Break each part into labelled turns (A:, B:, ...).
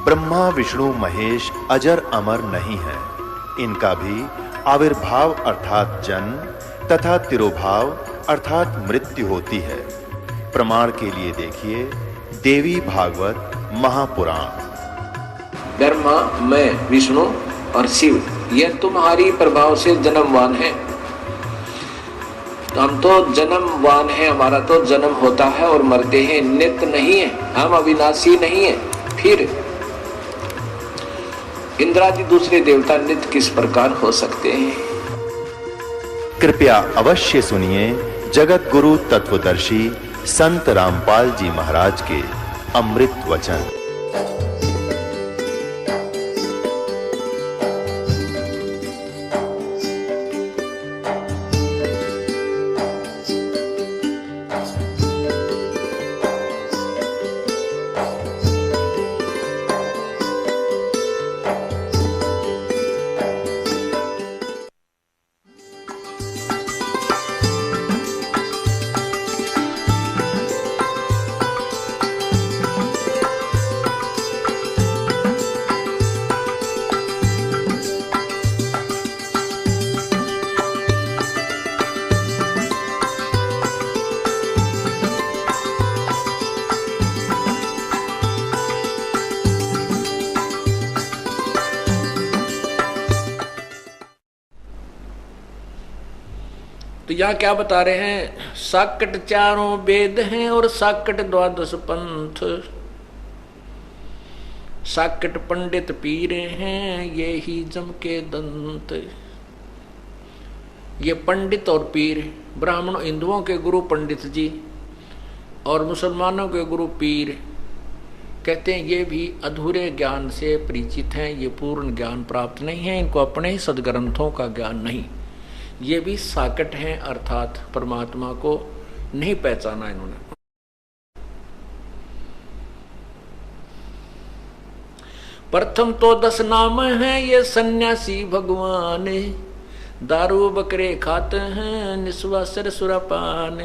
A: ब्रह्मा विष्णु महेश अजर अमर नहीं है। इनका भी आविर्भाव अर्थात जन्म तथा तिरोभाव अर्थात मृत्यु होती है। प्रमाण के लिए देखिए देवी भागवत महापुराण।
B: ब्रह्मा, मैं, विष्णु और शिव यह तुम्हारी प्रभाव से जन्मवान है। हम तो जन्मवान है, हमारा तो जन्म होता है और मरते हैं, नित्य नहीं है, हम अविनाशी नहीं है। फिर इंद्रादि दूसरे देवता नित्य किस प्रकार हो सकते हैं?
A: कृपया अवश्य सुनिए जगत गुरु तत्वदर्शी संत रामपाल जी महाराज के अमृत वचन।
B: तो यहाँ क्या बता रहे हैं? साकट चारों वेद हैं और साकट द्वादश पंथ। साकट पंडित पीर हैं, ये ही जम के दंत। ये पंडित और पीर, ब्राह्मण हिंदुओं के गुरु पंडित जी और मुसलमानों के गुरु पीर, कहते हैं ये भी अधूरे ज्ञान से परिचित हैं, ये पूर्ण ज्ञान प्राप्त नहीं है, इनको अपने ही सदग्रंथों का ज्ञान नहीं। ये भी साकट हैं, अर्थात परमात्मा को नहीं पहचाना इन्होंने। प्रथम तो 10 नाम हैं ये सन्यासी भगवान, दारू बकरे खाते हैं निस्वा सिर सुरापान।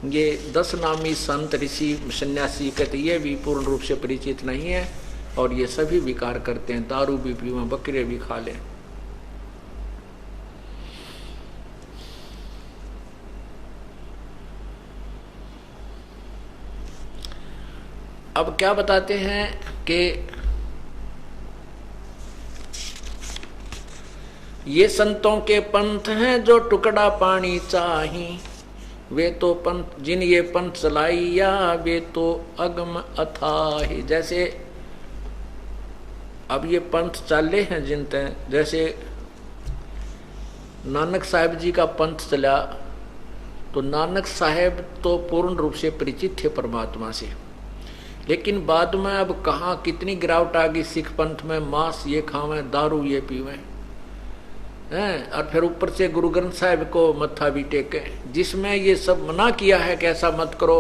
B: ये 10 नामी संत ऋषि सन्यासी कहते ये भी पूर्ण रूप से परिचित नहीं है और ये सभी विकार करते हैं, दारू भी पीवा, बकरे भी खा लें। अब क्या बताते हैं कि ये संतों के पंथ हैं जो टुकड़ा पानी चाही, वे तो पंथ जिन ये पंथ चलाइया वे तो अगम अथाहि। जैसे अब ये पंथ चाले हैं जिनते, जैसे नानक साहेब जी का पंथ चला तो नानक साहेब तो पूर्ण रूप से परिचित थे परमात्मा से, लेकिन बाद में अब कहाँ कितनी गिरावट आ गई सिख पंथ में, मांस ये खावें, दारू ये पीवें हैं, और फिर ऊपर से गुरु ग्रंथ साहिब को मत्था भी टेके, जिसमें ये सब मना किया है कि ऐसा मत करो,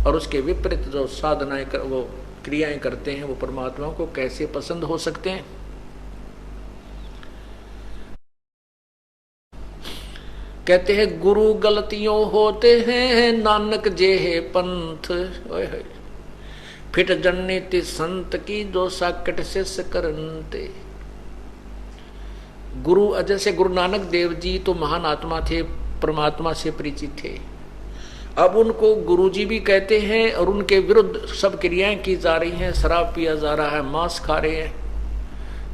B: और उसके विपरीत जो साधनाएं कर, वो क्रियाएं करते हैं, वो परमात्मा को कैसे पसंद हो सकते हैं? कहते हैं गुरु गलतियों होते हैं नानक जेहे पंथ, फिट जन्नति संत की जो साकट से करनते। गुरु जैसे गुरु नानक देव जी तो महान आत्मा थे, परमात्मा से परिचित थे, अब उनको गुरु जी भी कहते हैं और उनके विरुद्ध सब क्रियाएं की जा रही हैं, शराब पिया जा रहा है, मांस खा रहे हैं,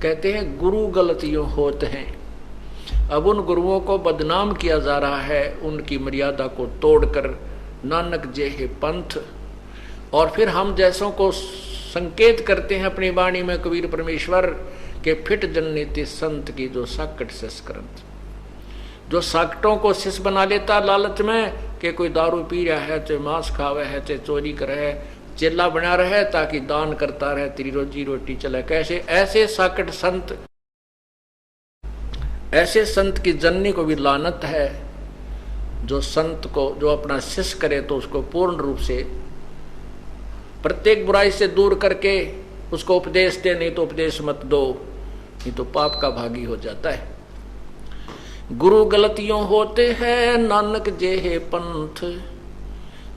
B: कहते हैं गुरु गलतियों होते हैं। अब उन गुरुओं को बदनाम किया जा रहा है, उनकी मर्यादा को तोड़कर नानक जेहे पंथ। और फिर हम जैसों को संकेत करते हैं अपनी वाणी में कबीर परमेश्वर के फिट जन्नति संत की जो साकट शिष्य, जो साकटों को शिष्य बना लेता लालच में कि कोई दारू पी रहा है, चाहे मांस खावे है, चाहे चोरी करे है, चेला बना रहे ताकि दान करता रहे, तेरी रोजी रोटी चले। कैसे ऐसे साकट संत, ऐसे संत की जननी को भी लानत है। जो संत को जो अपना शिष्य करे तो उसको पूर्ण रूप से प्रत्येक बुराई से दूर करके उसको उपदेश दे, नहीं तो उपदेश मत दो, नहीं तो पाप का भागी हो जाता है। गुरु गलतियों होते हैं नानक जे है पंथ,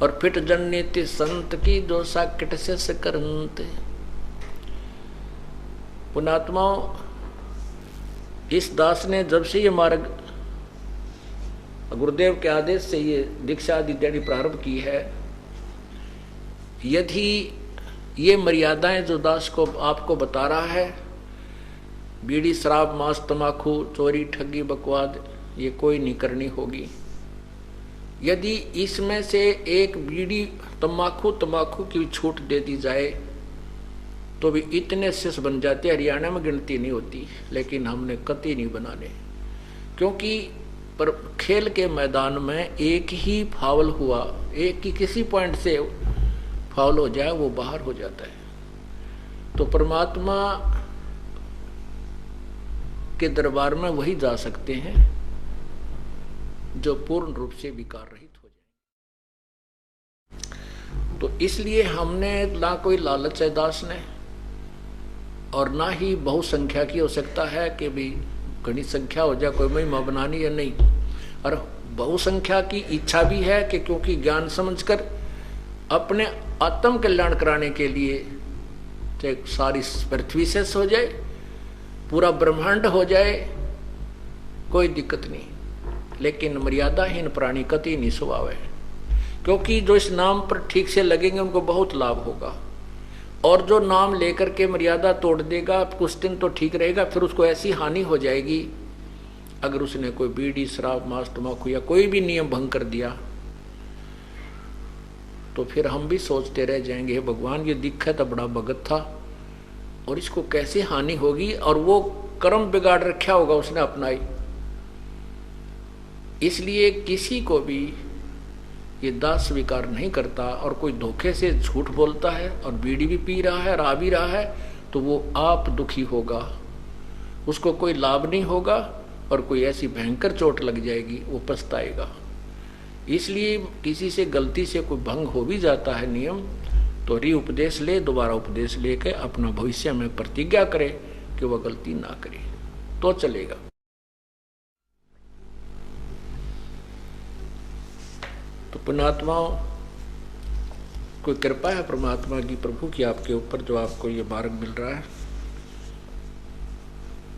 B: और फिट जन्नीति संत की जो साकिट से सकरंत। पुणात्माओं, इस दास ने जब से ये मार्ग गुरुदेव के आदेश से ये दीक्षा आदि देनी प्रारंभ की है, यदि ये मर्यादाएं जो दास को आपको बता रहा है, बीड़ी शराब मांस तमाकू चोरी ठगी बकवाद, ये कोई नहीं करनी होगी। यदि इसमें से एक बीड़ी तमाकू की छूट दे दी जाए तो भी इतने शिष्य बन जाते। हरियाणा में गिनती नहीं होती, लेकिन हमने कतई नहीं बनाने, क्योंकि पर खेल के मैदान में एक ही फाउल हुआ, एक ही किसी पॉइंट से फाउल हो जाए वो बाहर हो जाता है। तो परमात्मा के दरबार में वही जा सकते हैं जो पूर्ण रूप से विकार रहित हो जाए। तो इसलिए हमने ना कोई लालच है दास ने, और ना ही बहुसंख्या की हो सकता है कि भी घनी संख्या हो जाए, कोई महिमा बनानी या नहीं। और बहुसंख्या की इच्छा भी है कि क्योंकि ज्ञान समझकर अपने आत्म कल्याण कराने के लिए चाहे सारी पृथ्वी से हो जाए, पूरा ब्रह्मांड हो जाए, कोई दिक्कत नहीं। लेकिन मर्यादाहीन प्राणी कतई नहीं स्वभाव है, क्योंकि जो इस नाम पर ठीक से लगेंगे उनको बहुत लाभ होगा, और जो नाम लेकर के मर्यादा तोड़ देगा कुछ दिन तो ठीक रहेगा, फिर उसको ऐसी हानि हो जाएगी अगर उसने कोई बीड़ी शराब मांस तम्बाकू या कोई भी नियम भंग कर दिया, तो फिर हम भी सोचते रह जाएंगे, भगवान ये दिखा तो बड़ा भगत था और इसको कैसे हानि होगी, और वो कर्म बिगाड़ रखा होगा उसने अपना ही। इसलिए किसी को भी ये दास स्वीकार नहीं करता, और कोई धोखे से झूठ बोलता है और बीड़ी भी पी रहा है, रा भी रहा है, तो वो आप दुखी होगा, उसको कोई लाभ नहीं होगा, और कोई ऐसी भयंकर चोट लग जाएगी वो पछताएगा। इसलिए किसी से गलती से कोई भंग हो भी जाता है नियम, तो री उपदेश ले, दोबारा उपदेश लेके अपना भविष्य में प्रतिज्ञा करे कि वह गलती ना करे तो चलेगा। तो पुण्यात्माओं, कोई कृपा है परमात्मा की, प्रभु की आपके ऊपर, जो आपको ये मार्ग मिल रहा है।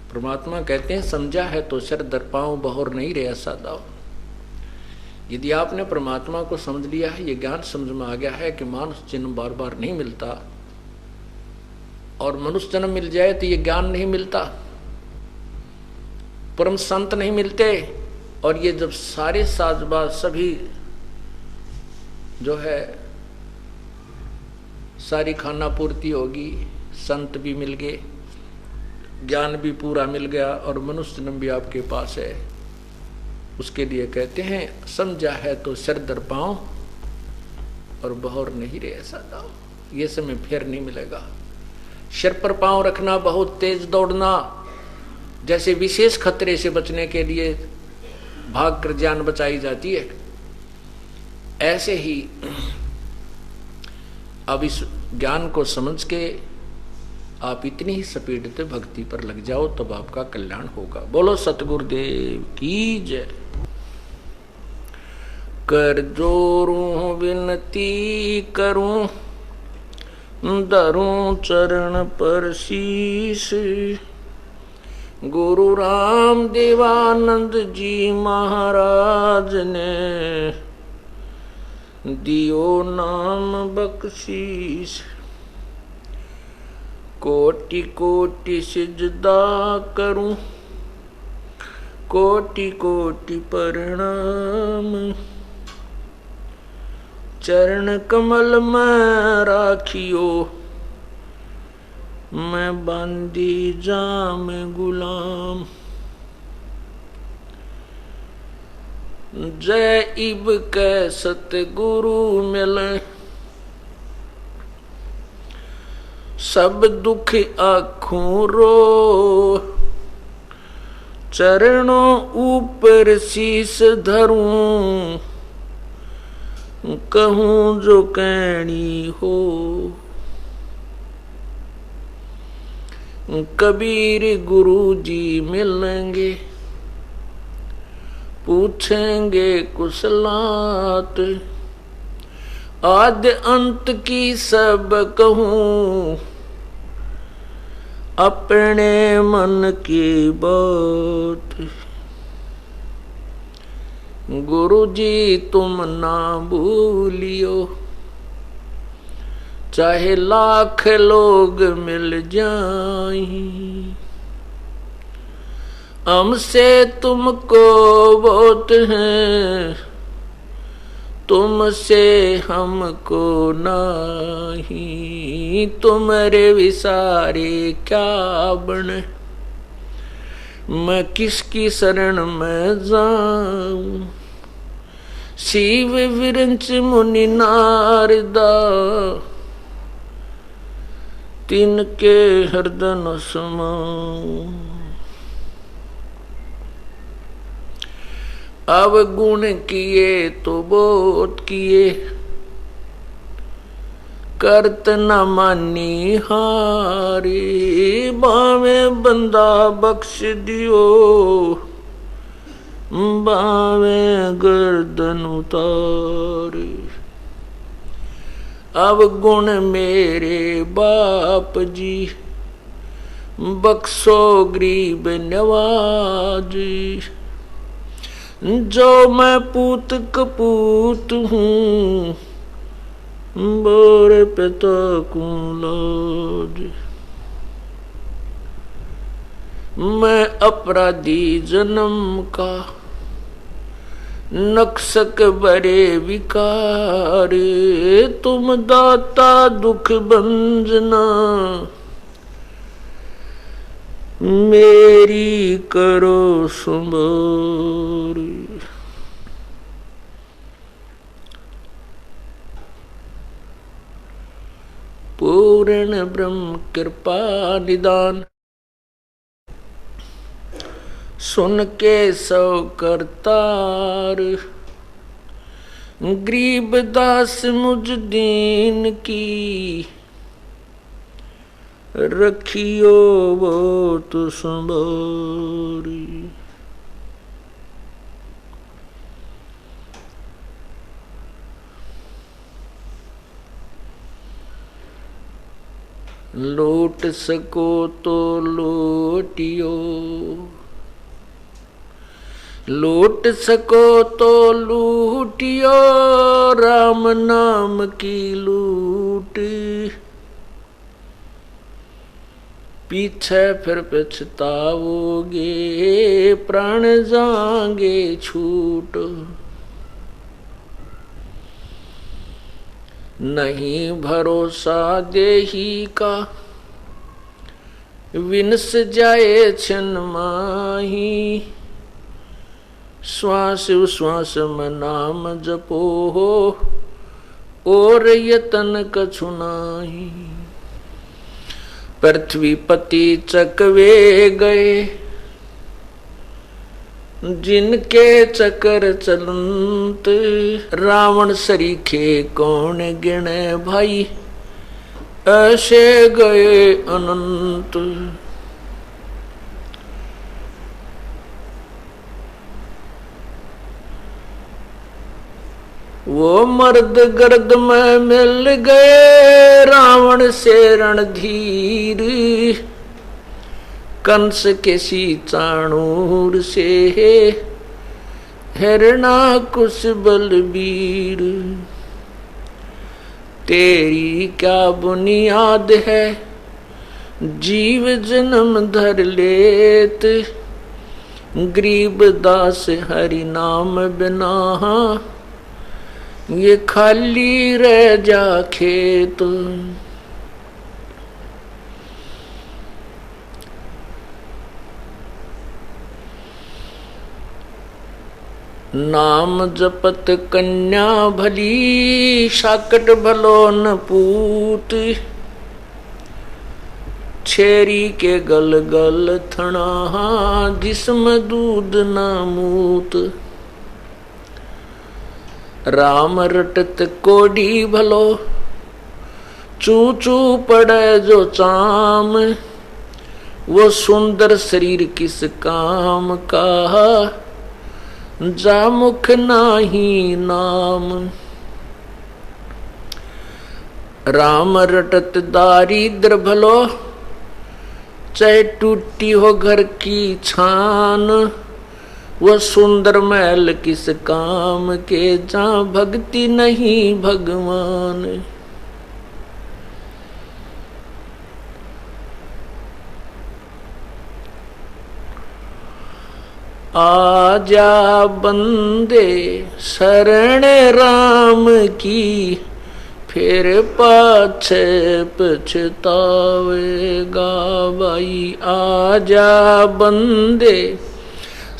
B: परमात्मा कहते हैं समझा है तो सिर दर पांव, बहोर नहीं रहा सादाओ। यदि आपने परमात्मा को समझ लिया है, ये ज्ञान समझ में आ गया है कि मानुष जन्म बार बार नहीं मिलता, और मनुष्य जन्म मिल जाए तो ये ज्ञान नहीं मिलता, परम संत नहीं मिलते, और ये जब सारे साजबाज सभी जो है सारी खाना पूर्ति होगी, संत भी मिल गए, ज्ञान भी पूरा मिल गया, और मनुष्य जन्म भी आपके पास है, उसके लिए कहते हैं समझा है तो सिर दर पांव, और बहोर नहीं रहे ऐसा दाव। ये समय फिर नहीं मिलेगा। सिर पर पांव रखना, बहुत तेज दौड़ना, जैसे विशेष खतरे से बचने के लिए भाग कर जान बचाई जाती है, ऐसे ही अब इस ज्ञान को समझ के आप इतनी ही स्पीड से भक्ति पर लग जाओ, तब आपका कल्याण होगा। बोलो सतगुरुदेव की जय। कर जोरूं विनती करूं, धरूं चरण पर शीश, गुरु राम देवानंद जी महाराज ने दियो नाम बख्शीश। कोटि कोटि सिजदा करूं, कोटि कोटि प्रणाम, चरण कमल में राखियो, मैं बांधी जाम गुलाम। जय इब कै सतगुरु मिले, सब दुख आँखों रो, चरणों ऊपर शीस धरूं, कहूं जो कहनी हो। कबीर गुरु जी मिलेंगे, पूछेंगे कुशलात, आद्य अंत की सब कहूँ, अपने मन की बात। गुरु जी तुम ना भूलियो, चाहे लाख लोग मिल जाएं, हमसे तुमको बहुत है, तुमसे हमको नहीं। तुम्हारे विसारे क्या बने, मैं किसकी शरण में जाऊं। शिव विरंच मुनि नारदा, तिनके हृदय न समाऊं। अवगुण किए तो बहुत किए, करत न मानी हारे। बावे बंदा बख्श दियो, बावे गर्दन उतारे। अवगुण मेरे बाप जी, बख्शो गरीब नवाजी। जो मैं पूत कपूत हूँ, बोरे पिता को लाज। मैं अपराधी जन्म का, नक्सक बरे विकार। तुम दाता दुख भंजना, मेरी करो संभार। पूर्ण ब्रह्म कृपा निदान, सुन के सौ करतार। गरीब दास मुझ दीन की, रखियो वो तो संभारी। लूट सको तो लूटियो, लूट सको तो लूटियो, राम नाम की लूट। पीछे फिर पछताओगे, प्राण जाएंगे छूट। नहीं भरोसा देही का, विनस जाए छिन माही। श्वास उश्वास में नाम जपो हो, और यतन कछु नाही। पृथ्वी पति चकवे गए, जिनके चक्कर चलंत। रावण सरीखे कौन गिने भाई, ऐसे गए अनंत। वो मर्द गर्द में मिल गए, रावण से रणधीर। कंस के सी चाणूर से, हिरणाकुश बलबीर। तेरी क्या बुनियाद है, जीव जन्म धर लेत। गरीब दास हरि नाम बिना, ये खाली रह जा खेत। नाम जपत कन्या भली, शाकट भलो न पूत। छेरी के गल गल थना, जिसमें दूध न मूत। राम रटत कोडी भलो, चू चू पड़े जो चाम। वो सुंदर शरीर किस काम का, जा मुख नाही नाम। राम रटत दारिद्र भलो, चाहे टूटी हो घर की छान। वह सुंदर महल किस काम के, जहाँ भक्ति नहीं भगवान। आजा बंदे शरण राम की, फिर पाछे पछतावेगा भाई। आजा बंदे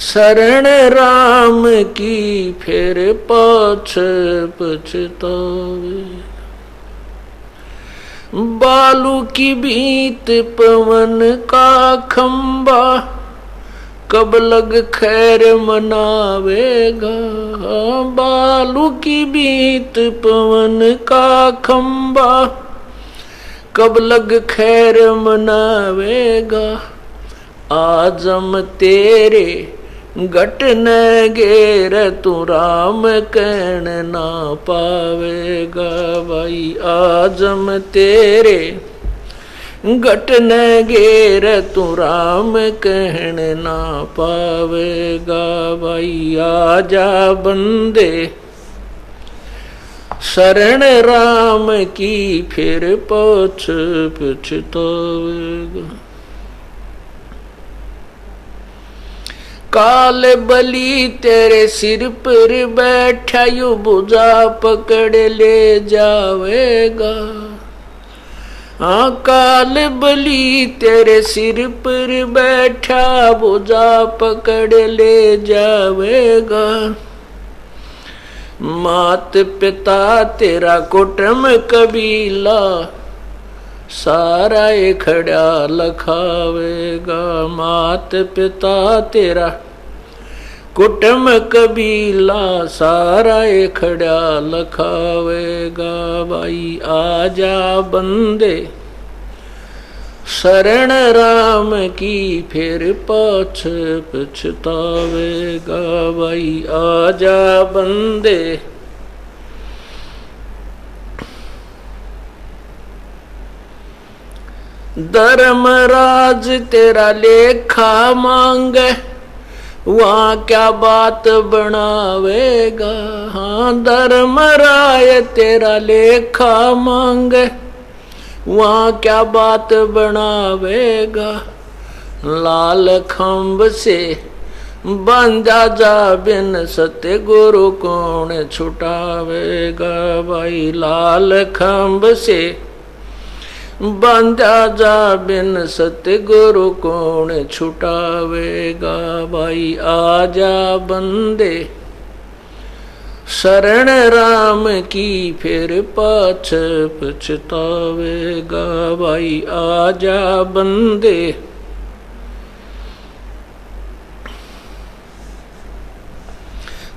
B: शरण राम की, फिर पाछे पछतावे। बालू की बीत पवन का खंबा, कब लग खैर मनावेगा। बालू की बीत पवन का खंबा, कब लग खैर मनावेगा। आजम तेरे गट न गेर, तू राम कहन ना पावेगा भाई। आजम तेरे गट न गेर, तू राम कहन ना पावेगा भाई। आजा बंदे शरण राम की, फिर पाछ पछतावेगा। काल बलि तेरे सिर पर बैठा, यू भुजा पकड़ ले जावेगा। काल बलि तेरे सिर पर बैठा, भुजा पकड़ ले जावेगा। मात पिता तेरा कुटुंब कबीला, सारा खड़ा लखावेगा। मात पिता तेरा कुटुंब कबीला, सारा खड़ा लखावेगा भाई। आजा बंदे शरण राम की, फिर पाछ पछतावेगा भाई। आजा बंदे धर्मराज तेरा लेखा मांगे, वहाँ क्या बात बनावेगा। हाँ धर्मराय तेरा लेखा मांगे, वहाँ क्या बात बनावेगा। लाल खंभ से बंधा जा बिन, सत्य गुरु कौन छुटावेगा भाई। लाल खंभ से बंधा जा बिन, सत्य गुरु कौन छुटावेगा भाई। आजा बंदे शरण राम की, फिर पाछ पछतावेगा भाई। आजा बंदे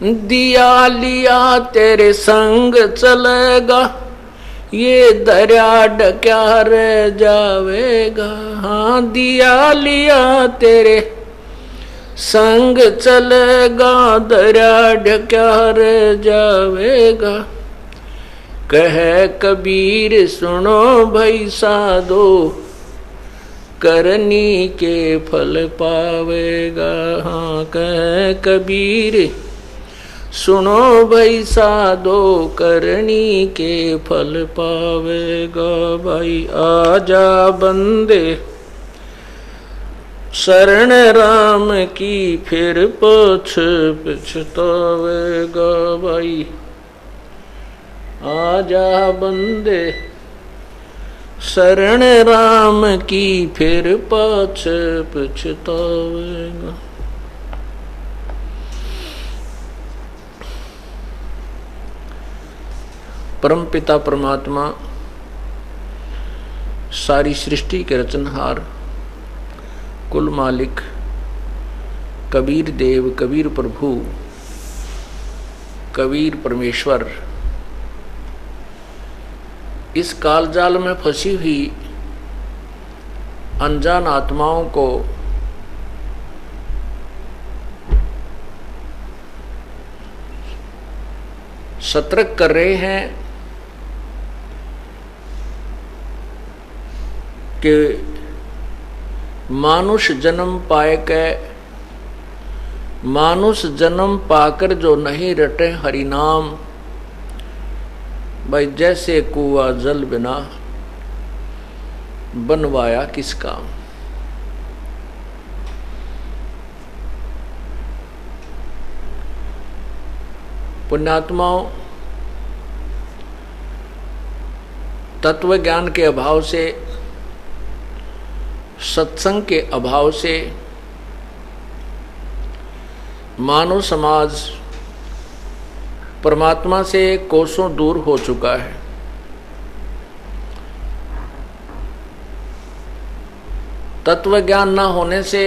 B: दिया लिया तेरे संग चलेगा, ये दरिया ढक्या रह जावेगा। हाँ दिया लिया तेरे संग चलेगा, दरिया ढक्या रह जावेगा। कहे कबीर सुनो भाई साधो, करनी के फल पावेगा। हाँ कहे कबीर सुनो भाई साधो, करनी के फल पावेगा भाई। आजा बंदे शरण राम की, फिर पाछ पछतावेगा भाई। आजा बंदे शरण राम की, फिर पाछ पछतावेगा। परम पिता परमात्मा सारी सृष्टि के रचनहार, कुल मालिक, कबीर देव, कबीर प्रभु, कबीर परमेश्वर, इस कालजाल में फंसी हुई अनजान आत्माओं को सतर्क कर रहे हैं कि मानुष जन्म पाए के मानुष जन्म पाकर जो नहीं रटे हरि नाम, भाई जैसे कुआ जल बिना बनवाया किस काम। पुण्यात्माओं, तत्व ज्ञान के अभाव से, सत्संग के अभाव से मानव समाज परमात्मा से कोसों दूर हो चुका है। तत्व ज्ञान न होने से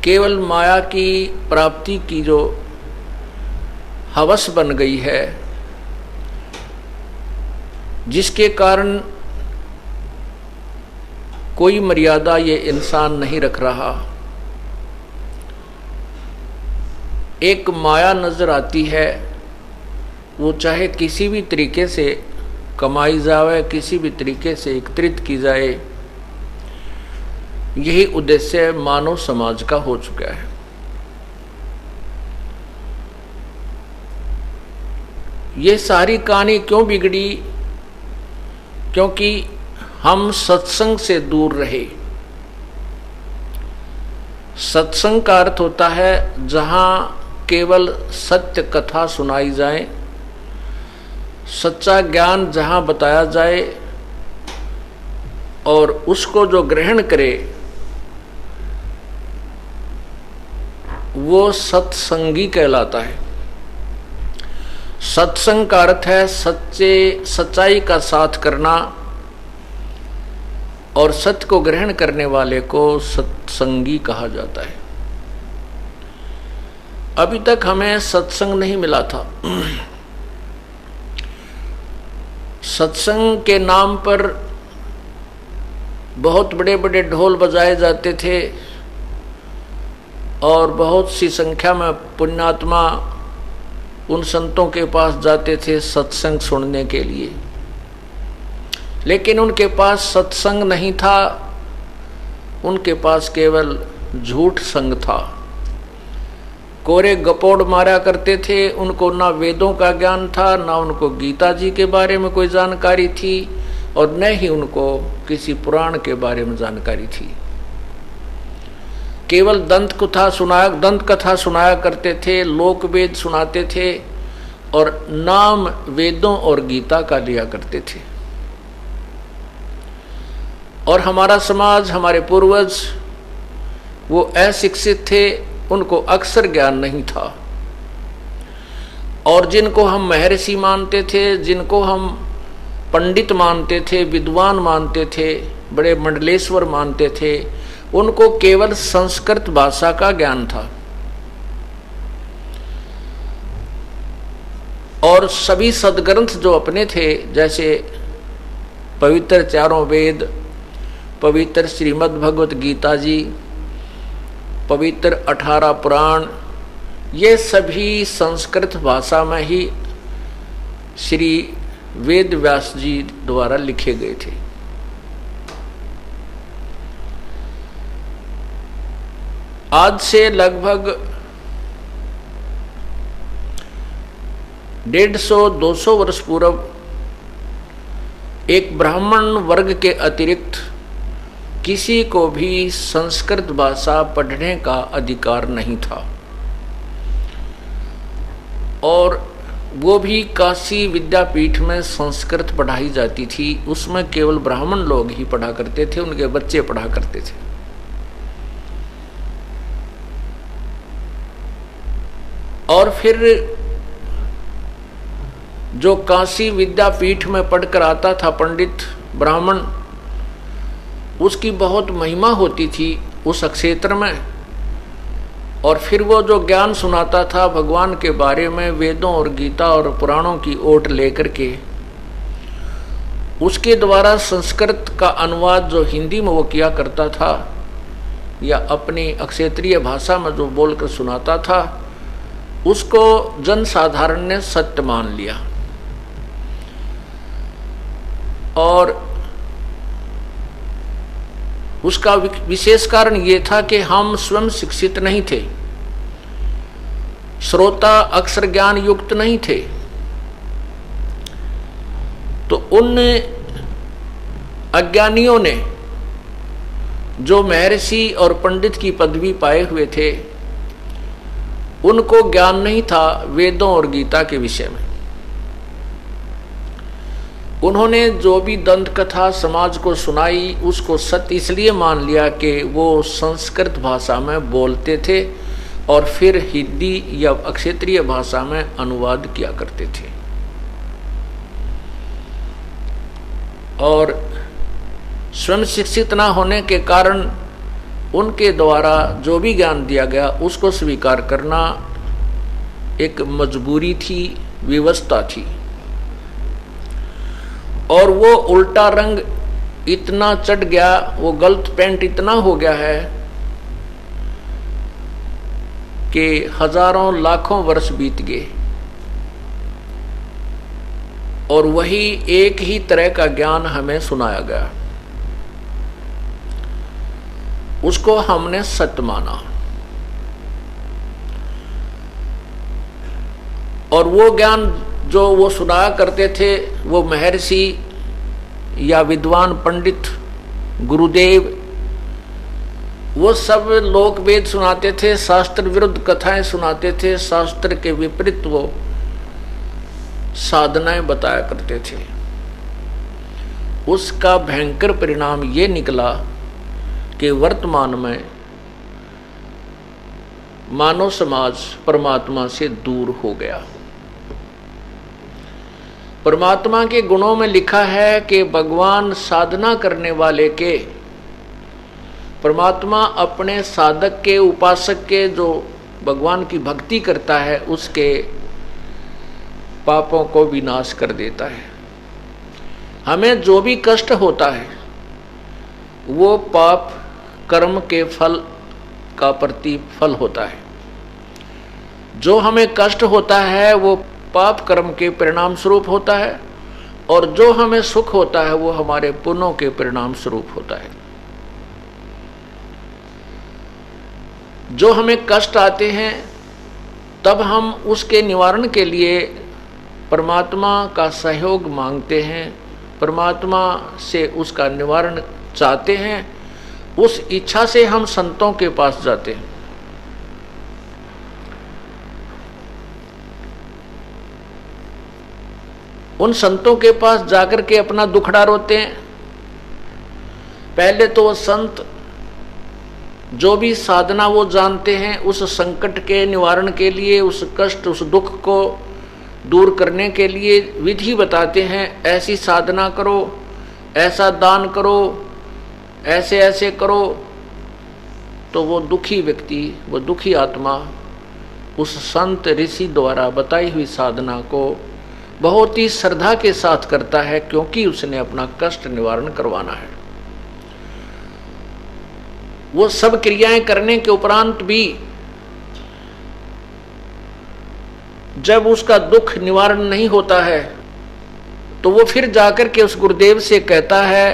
B: केवल माया की प्राप्ति की जो हवस बन गई है, जिसके कारण कोई मर्यादा ये इंसान नहीं रख रहा। एक माया नजर आती है, वो चाहे किसी भी तरीके से कमाई जाए, किसी भी तरीके से एकत्रित की जाए, यही उद्देश्य मानव समाज का हो चुका है। ये सारी कहानी क्यों बिगड़ी? क्योंकि हम सत्संग से दूर रहे। सत्संग का अर्थ होता है जहां केवल सत्य कथा सुनाई जाए, सच्चा ज्ञान जहां बताया जाए और उसको जो ग्रहण करे वो सत्संगी कहलाता है। सत्संग का अर्थ है सच्चाई का साथ करना, और सत्य को ग्रहण करने वाले को सत्संगी कहा जाता है। अभी तक हमें सत्संग नहीं मिला था। सत्संग के नाम पर बहुत बड़े बड़े ढोल बजाए जाते थे और बहुत सी संख्या में पुण्यात्मा उन संतों के पास जाते थे सत्संग सुनने के लिए, लेकिन उनके पास सत्संग नहीं था, उनके पास केवल झूठ संग था। कोरे गपोड़ मारा करते थे, उनको ना वेदों का ज्ञान था, ना उनको गीता जी के बारे में कोई जानकारी थी, और न ही उनको किसी पुराण के बारे में जानकारी थी। केवल दंत कथा सुनाया करते थे, लोक वेद सुनाते थे और नाम वेदों और गीता का लिया करते थे। और हमारा समाज, हमारे पूर्वज वो अशिक्षित थे, उनको अक्षर ज्ञान नहीं था। और जिनको हम महर्षि मानते थे, जिनको हम पंडित मानते थे, विद्वान मानते थे, बड़े मंडलेश्वर मानते थे, उनको केवल संस्कृत भाषा का ज्ञान था। और सभी सदग्रंथ जो अपने थे, जैसे पवित्र चारों वेद, पवित्र श्रीमद् भगवत गीता जी, पवित्र 18 पुराण, ये सभी संस्कृत भाषा में ही श्री वेद व्यास जी द्वारा लिखे गए थे। आज से लगभग 150-200 वर्ष पूर्व एक ब्राह्मण वर्ग के अतिरिक्त किसी को भी संस्कृत भाषा पढ़ने का अधिकार नहीं था, और वो भी काशी विद्यापीठ में संस्कृत पढ़ाई जाती थी। उसमें केवल ब्राह्मण लोग ही पढ़ा करते थे, उनके बच्चे पढ़ा करते थे। और फिर जो काशी विद्यापीठ में पढ़कर आता था पंडित ब्राह्मण, उसकी बहुत महिमा होती थी उस क्षेत्र में। और फिर वो जो ज्ञान सुनाता था भगवान के बारे में, वेदों और गीता और पुराणों की ओट लेकर के, उसके द्वारा संस्कृत का अनुवाद जो हिंदी में वो किया करता था या अपनी क्षेत्रीय भाषा में जो बोलकर सुनाता था, उसको जनसाधारण ने सत्य मान लिया। और उसका विशेष कारण ये था कि हम स्वयं शिक्षित नहीं थे, श्रोता अक्षर ज्ञान युक्त नहीं थे। तो उन अज्ञानियों ने जो महर्षि और पंडित की पदवी पाए हुए थे, उनको ज्ञान नहीं था वेदों और गीता के विषय में। उन्होंने जो भी दंत कथा समाज को सुनाई उसको सत्य इसलिए मान लिया कि वो संस्कृत भाषा में बोलते थे और फिर हिंदी या क्षेत्रीय भाषा में अनुवाद किया करते थे। और स्वयं शिक्षित ना होने के कारण उनके द्वारा जो भी ज्ञान दिया गया उसको स्वीकार करना एक मजबूरी थी, व्यवस्था थी। और वो उल्टा रंग इतना चढ़ गया, वो गलत पैंट इतना हो गया है कि हजारों लाखों वर्ष बीत गए और वही एक ही तरह का ज्ञान हमें सुनाया गया, उसको हमने सत्य माना। और वो ज्ञान जो वो सुनाया करते थे, वो महर्षि या विद्वान पंडित गुरुदेव, वो सब लोक वेद सुनाते थे, शास्त्र विरुद्ध कथाएं सुनाते थे, शास्त्र के विपरीत वो साधनाएं बताया करते थे। उसका भयंकर परिणाम ये निकला कि वर्तमान में मानव समाज परमात्मा से दूर हो गया। परमात्मा के गुणों में लिखा है कि भगवान साधना करने वाले के, परमात्मा अपने साधक के, उपासक के, जो भगवान की भक्ति करता है उसके पापों को विनाश कर देता है। हमें जो भी कष्ट होता है वो पाप कर्म के फल का प्रतिफल होता है। जो हमें कष्ट होता है वो पाप कर्म के परिणाम स्वरूप होता है, और जो हमें सुख होता है वो हमारे पुण्यों के परिणाम स्वरूप होता है। जो हमें कष्ट आते हैं तब हम उसके निवारण के लिए परमात्मा का सहयोग मांगते हैं, परमात्मा से उसका निवारण चाहते हैं। उस इच्छा से हम संतों के पास जाते हैं। उन संतों के पास जाकर के अपना दुखड़ा रोते हैं। पहले तो वो संत जो भी साधना वो जानते हैं, उस संकट के निवारण के लिए, उस कष्ट, उस दुख को दूर करने के लिए विधि बताते हैं। ऐसी साधना करो, ऐसा दान करो, ऐसे ऐसे करो। तो वो दुखी व्यक्ति, वो दुखी आत्मा उस संत ऋषि द्वारा बताई हुई साधना को बहुत ही श्रद्धा के साथ करता है, क्योंकि उसने अपना कष्ट निवारण करवाना है। वो सब क्रियाएं करने के उपरांत भी जब उसका दुख निवारण नहीं होता है तो वो फिर जाकर के उस गुरुदेव से कहता है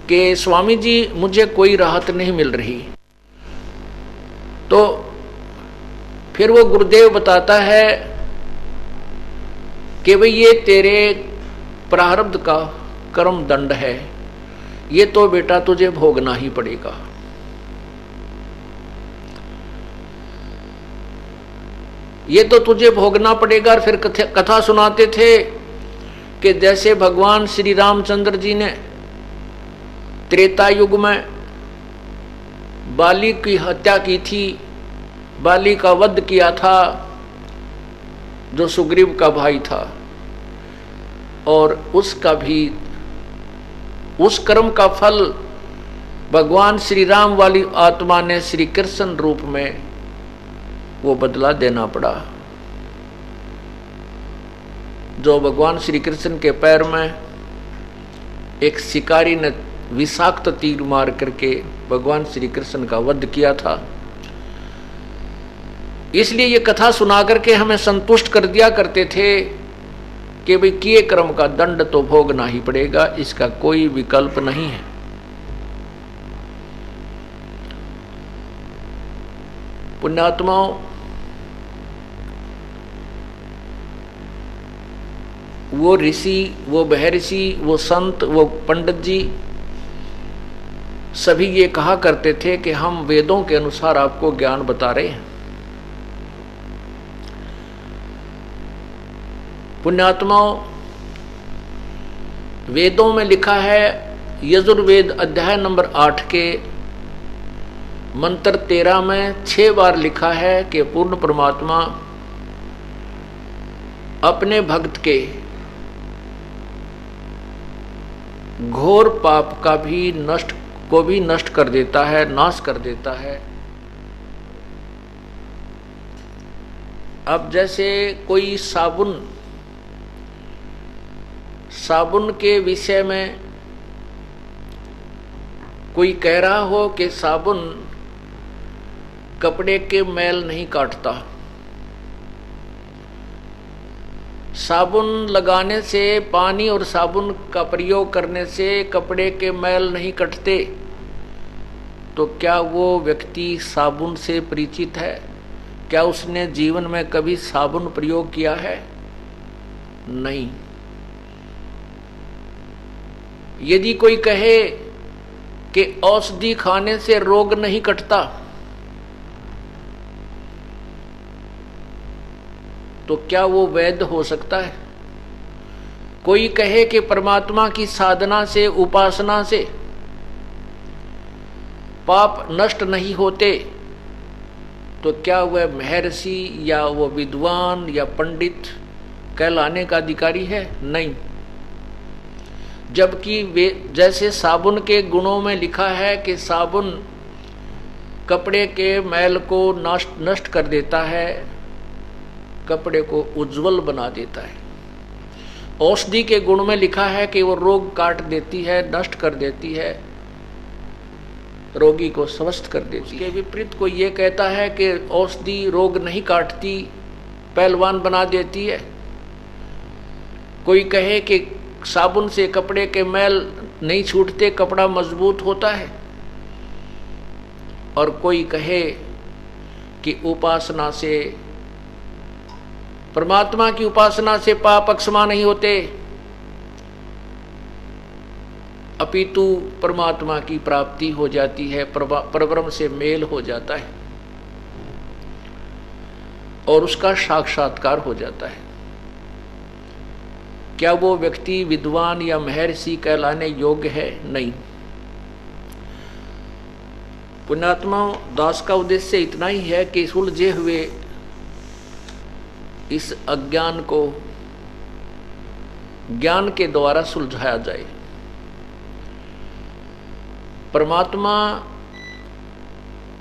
B: कि स्वामी जी मुझे कोई राहत नहीं मिल रही। तो फिर वो गुरुदेव बताता है कि भाई ये तेरे प्रारब्ध का कर्म दंड है, ये तो बेटा तुझे भोगना ही पड़ेगा। ये तो तुझे भोगना पड़ेगा। और फिर कथा सुनाते थे कि जैसे भगवान श्री रामचंद्र जी ने त्रेता युग में बाली की हत्या की थी, बाली का वध किया था जो सुग्रीव का भाई था, और उसका भी उस कर्म का फल भगवान श्री राम वाली आत्मा ने श्री कृष्ण रूप में वो बदला देना पड़ा। जो भगवान श्री कृष्ण के पैर में एक शिकारी ने विषाक्त तीर मार करके भगवान श्री कृष्ण का वध किया था। इसलिए ये कथा सुना करके हमें संतुष्ट कर दिया करते थे कि भाई किए कर्म का दंड तो भोगना ही पड़ेगा, इसका कोई विकल्प नहीं है। पुण्यात्माओं, वो ऋषि, वो महर्षि, वो संत, वो पंडित जी सभी ये कहा करते थे कि हम वेदों के अनुसार आपको ज्ञान बता रहे हैं। पुण्यात्माओं, वेदों में लिखा है, यजुर्वेद अध्याय नंबर 8 के मंत्र 13 में 6 बार लिखा है कि पूर्ण परमात्मा अपने भक्त के घोर पाप का भी नष्ट कर देता है, नाश कर देता है। अब जैसे कोई साबुन के विषय में कोई कह रहा हो कि साबुन कपड़े के मैल नहीं काटता, साबुन लगाने से, पानी और साबुन का प्रयोग करने से कपड़े के मैल नहीं कटते, तो क्या वो व्यक्ति साबुन से परिचित है? क्या उसने जीवन में कभी साबुन प्रयोग किया है? नहीं। यदि कोई कहे कि औषधि खाने से रोग नहीं कटता, तो क्या वो वैद्य हो सकता है? कोई कहे कि परमात्मा की साधना से, उपासना से पाप नष्ट नहीं होते, तो क्या वह महर्षि या वो विद्वान या पंडित कहलाने का अधिकारी है? नहीं। जबकि वे जैसे साबुन के गुणों में लिखा है कि साबुन कपड़े के मैल को नष्ट कर देता है, कपड़े को उज्जवल बना देता है। औषधि के गुण में लिखा है कि वो रोग काट देती है, नष्ट कर देती है, रोगी को स्वस्थ कर देती है। इसके विपरीत कोई ये कहता है कि औषधि रोग नहीं काटती, पहलवान बना देती है। कोई कहे कि साबुन से कपड़े के मैल नहीं छूटते, कपड़ा मजबूत होता है। और कोई कहे कि उपासना से, परमात्मा की उपासना से पाप अक्षमा नहीं होते, अपितु परमात्मा की प्राप्ति हो जाती है, परब्रह्म से मेल हो जाता है और उसका साक्षात्कार हो जाता है। क्या वो व्यक्ति विद्वान या महर्षि कहलाने योग्य है? नहीं। पुण्यात्मा, दास का उद्देश्य इतना ही है कि सुलझे हुए इस अज्ञान को ज्ञान के द्वारा सुलझाया जाए।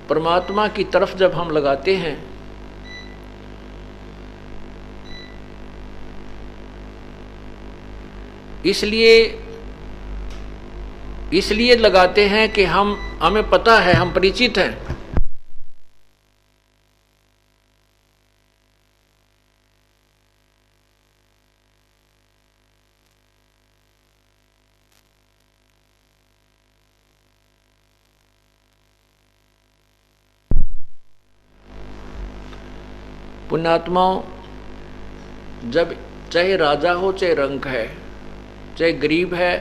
B: परमात्मा की तरफ जब हम लगाते हैं, इसलिए लगाते हैं कि हमें पता है, हम परिचित हैं। पुण्यात्माओं, जब चाहे राजा हो, चाहे रंक है, चाहे गरीब है,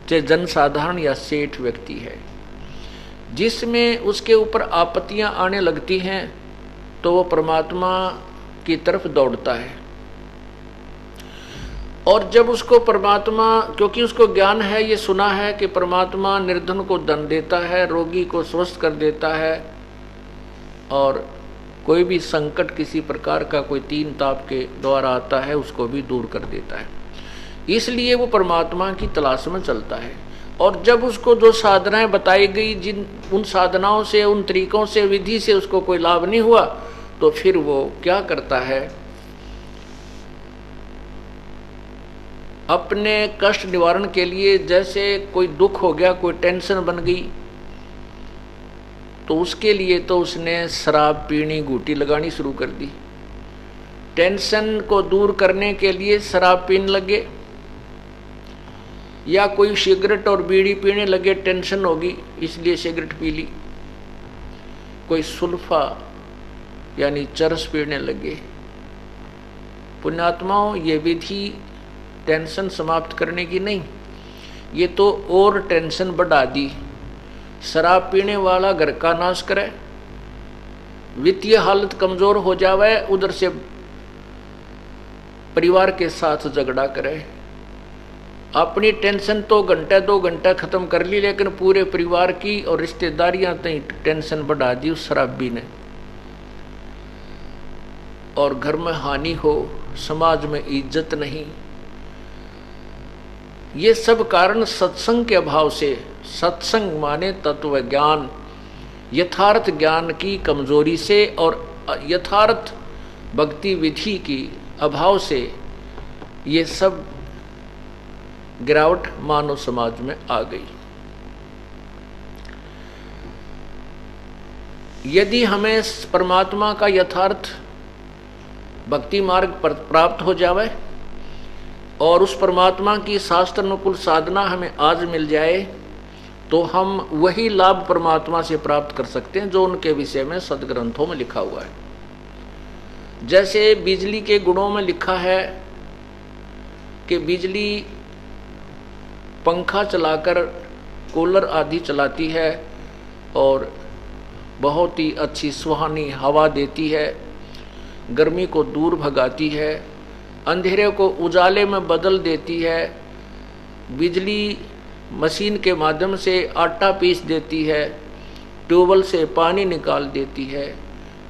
B: चाहे जनसाधारण या सेठ व्यक्ति है, जिसमें उसके ऊपर आपत्तियां आने लगती हैं तो वो परमात्मा की तरफ दौड़ता है। और जब उसको परमात्मा, क्योंकि उसको ज्ञान है, ये सुना है कि परमात्मा निर्धन को धन देता है, रोगी को स्वस्थ कर देता है, और कोई भी संकट किसी प्रकार का कोई तीन ताप के द्वारा आता है उसको भी दूर कर देता है, इसलिए वो परमात्मा की तलाश में चलता है। और जब उसको जो साधनाएं बताई गई, उन साधनाओं से, उन तरीकों से, विधि से उसको कोई लाभ नहीं हुआ, तो फिर वो क्या करता है अपने कष्ट निवारण के लिए, जैसे कोई दुख हो गया, कोई टेंशन बन गई, तो उसके लिए तो उसने शराब पीनी, घूंटी लगानी शुरू कर दी। टेंशन को दूर करने के लिए शराब पीने लगे, या कोई सिगरेट और बीड़ी पीने लगे, टेंशन होगी इसलिए सिगरेट पी ली। कोई सुल्फा यानी चरस पीने लगे। पुण्यात्माओं, ये विधि टेंशन समाप्त करने की नहीं, ये तो और टेंशन बढ़ा दी। शराब पीने वाला घर का नाश करे, वित्तीय हालत कमजोर हो जावे, उधर से परिवार के साथ झगड़ा करे। अपनी टेंशन तो घंटा 2 घंटा खत्म कर ली, लेकिन पूरे परिवार की और रिश्तेदारियां तक टेंशन बढ़ा दी उस शराबी ने, और घर में हानि हो, समाज में इज्जत नहीं। ये सब कारण सत्संग के अभाव से, सत्संग माने तत्व ज्ञान, यथार्थ ज्ञान की कमजोरी से और यथार्थ भक्ति विधि की अभाव से ये सब गिरावट मानव समाज में आ गई। यदि हमें परमात्मा का यथार्थ भक्ति मार्ग प्राप्त हो जावे और उस परमात्मा की शास्त्र अनुकूल साधना हमें आज मिल जाए, तो हम वही लाभ परमात्मा से प्राप्त कर सकते हैं जो उनके विषय में सदग्रंथों में लिखा हुआ है। जैसे बिजली के गुणों में लिखा है कि बिजली पंखा चलाकर, कूलर आदि चलाती है और बहुत ही अच्छी सुहानी हवा देती है, गर्मी को दूर भगाती है, अंधेरे को उजाले में बदल देती है, बिजली मशीन के माध्यम से आटा पीस देती है, ट्यूबवेल से पानी निकाल देती है,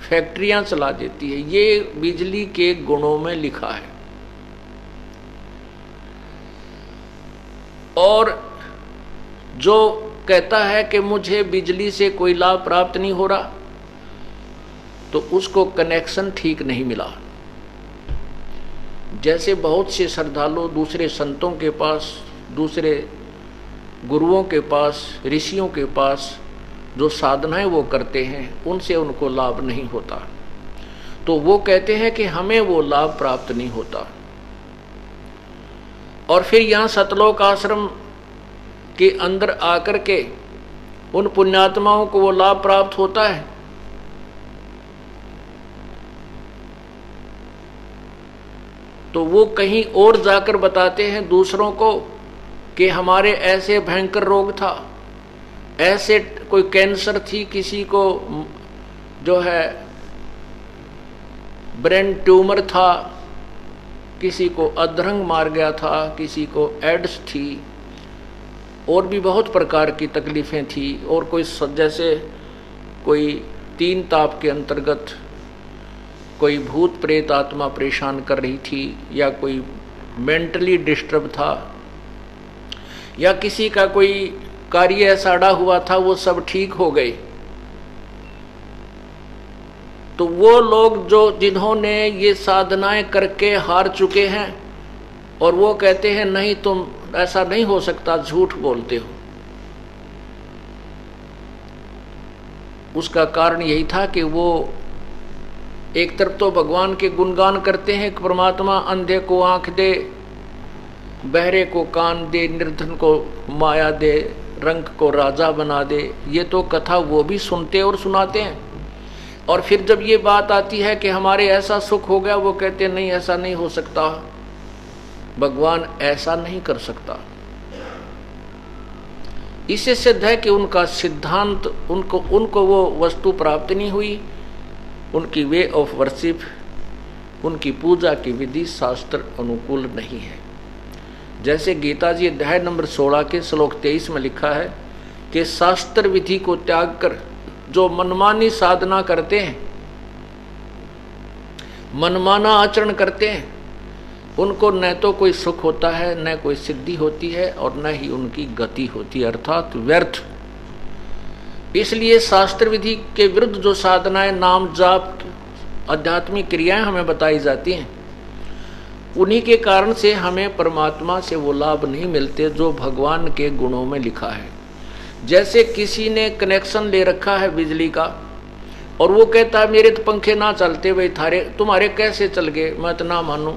B: फैक्ट्रियां चला देती है। ये बिजली के गुणों में लिखा है। और जो कहता है कि मुझे बिजली से कोई लाभ प्राप्त नहीं हो रहा, तो उसको कनेक्शन ठीक नहीं मिला। जैसे बहुत से श्रद्धालु दूसरे संतों के पास, दूसरे गुरुओं के पास, ऋषियों के पास जो साधनाएं वो करते हैं, उनसे उनको लाभ नहीं होता, तो वो कहते हैं कि हमें वो लाभ प्राप्त नहीं होता। और फिर यहाँ सतलोक आश्रम के अंदर आकर के उन पुण्यात्माओं को वो लाभ प्राप्त होता है। तो वो कहीं और जाकर बताते हैं दूसरों को कि हमारे ऐसे भयंकर रोग था, ऐसे कोई कैंसर थी, किसी को जो है ब्रेन ट्यूमर था, किसी को अधरंग मार गया था, किसी को एड्स थी, और भी बहुत प्रकार की तकलीफ़ें थी। और कोई जैसे कोई 3 ताप के अंतर्गत कोई भूत प्रेत आत्मा परेशान कर रही थी, या कोई मेंटली डिस्टर्ब था, या किसी का कोई कार्य ऐसा अड़ा हुआ था, वो सब ठीक हो गए। तो वो लोग जो जिन्होंने ये साधनाएं करके हार चुके हैं और वो कहते हैं नहीं तुम ऐसा नहीं हो सकता, झूठ बोलते हो, उसका कारण यही था कि वो एक तरफ तो भगवान के गुणगान करते हैं कि परमात्मा अंधे को आंख दे, बहरे को कान दे, निर्धन को माया दे, रंग को राजा बना दे। ये तो कथा वो भी सुनते और सुनाते हैं। और फिर जब ये बात आती है कि हमारे ऐसा सुख हो गया, वो कहते हैं नहीं ऐसा नहीं हो सकता, भगवान ऐसा नहीं कर सकता। इससे सिद्ध है कि उनका सिद्धांत, उनको वो वस्तु प्राप्त नहीं हुई, उनकी वे ऑफ वर्शिप, उनकी पूजा की विधि शास्त्र अनुकूल नहीं है। जैसे गीता जी अध्याय नंबर 16 के श्लोक 23 में लिखा है कि शास्त्र विधि को त्याग कर जो मनमानी साधना करते हैं, मनमाना आचरण करते हैं, उनको न तो कोई सुख होता है, न कोई सिद्धि होती है, और न ही उनकी गति होती है, अर्थात व्यर्थ। इसलिए शास्त्र विधि के विरुद्ध जो साधनाएं, नाम जाप, आध्यात्मिक क्रियाएं हमें बताई जाती हैं, उन्हीं के कारण से हमें परमात्मा से वो लाभ नहीं मिलते जो भगवान के गुणों में लिखा है। जैसे किसी ने कनेक्शन ले रखा है बिजली का और वो कहता है मेरे तो पंखे ना चलते, भाई तुम्हारे कैसे चल गए, मैं तो ना मानूं।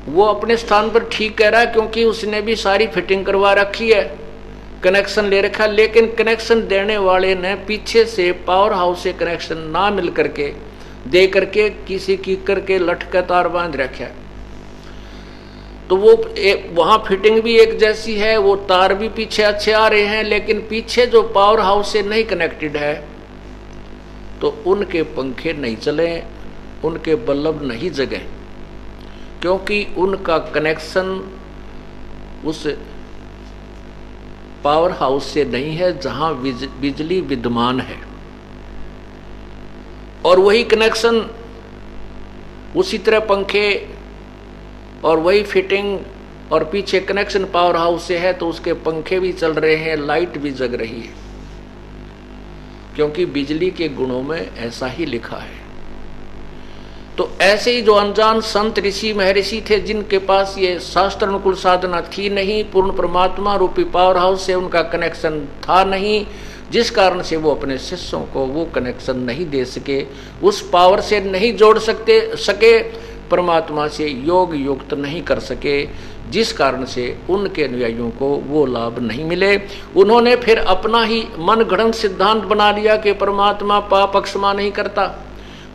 B: वो अपने स्थान पर ठीक कह रहा है, क्योंकि उसने भी सारी फिटिंग करवा रखी है, कनेक्शन ले रखा। लेकिन कनेक्शन देने वाले ने पीछे से पावर हाउस से कनेक्शन ना मिल करके दे करके किसी की करके लटका तार बांध रखा है। तो वो वहां फिटिंग भी एक जैसी है, वो तार भी पीछे अच्छे आ रहे हैं, लेकिन पीछे जो पावर हाउस से नहीं कनेक्टेड है तो उनके पंखे नहीं चले, उनके बल्ब नहीं जगे, क्योंकि उनका कनेक्शन उस पावर हाउस से नहीं है जहां बिजली विद्यमान है। और वही कनेक्शन उसी तरह पंखे और वही फिटिंग और पीछे कनेक्शन पावर हाउस से है, तो उसके पंखे भी चल रहे हैं, लाइट भी जग रही है, क्योंकि बिजली के गुणों में ऐसा ही लिखा है। तो ऐसे ही जो अनजान संत ऋषि महर्षि थे, जिनके पास ये शास्त्र अनुकूल साधना थी नहीं, पूर्ण परमात्मा रूपी पावर हाउस से उनका कनेक्शन था नहीं, जिस कारण से वो अपने शिष्यों को वो कनेक्शन नहीं दे सके, उस पावर से नहीं जोड़ सके, परमात्मा से योग युक्त नहीं कर सके, जिस कारण से उनके अनुयायियों को वो लाभ नहीं मिले। उन्होंने फिर अपना ही मन गढ़ंत सिद्धांत बना लिया कि परमात्मा पाप क्षमा नहीं करता,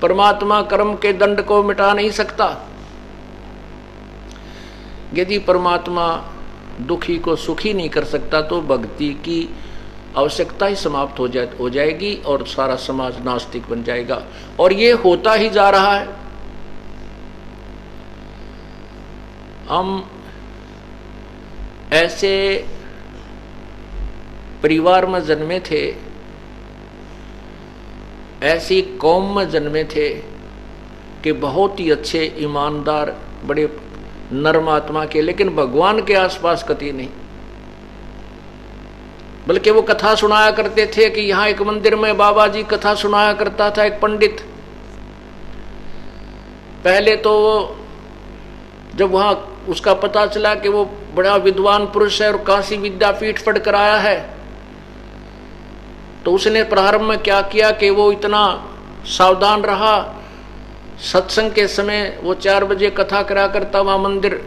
B: परमात्मा कर्म के दंड को मिटा नहीं सकता। यदि परमात्मा दुखी को सुखी नहीं कर सकता तो भक्ति की आवश्यकता ही समाप्त हो जाएगी और सारा समाज नास्तिक बन जाएगा। और ये होता ही जा रहा है। हम ऐसे परिवार में जन्मे थे, ऐसी कौम में जन्मे थे कि बहुत ही अच्छे ईमानदार बड़े नर्म आत्मा के, लेकिन भगवान के आसपास कति नहीं। बल्कि वो कथा सुनाया करते थे कि यहाँ एक मंदिर में बाबा जी कथा सुनाया करता था एक पंडित। पहले तो जब वहाँ उसका पता चला कि वो बड़ा विद्वान पुरुष है और काशी विद्यापीठ पढ़ कर आया है, तो उसने प्रारंभ में क्या किया कि वो इतना सावधान रहा। सत्संग के समय वो 4 बजे कथा करा करता वहां मंदिर,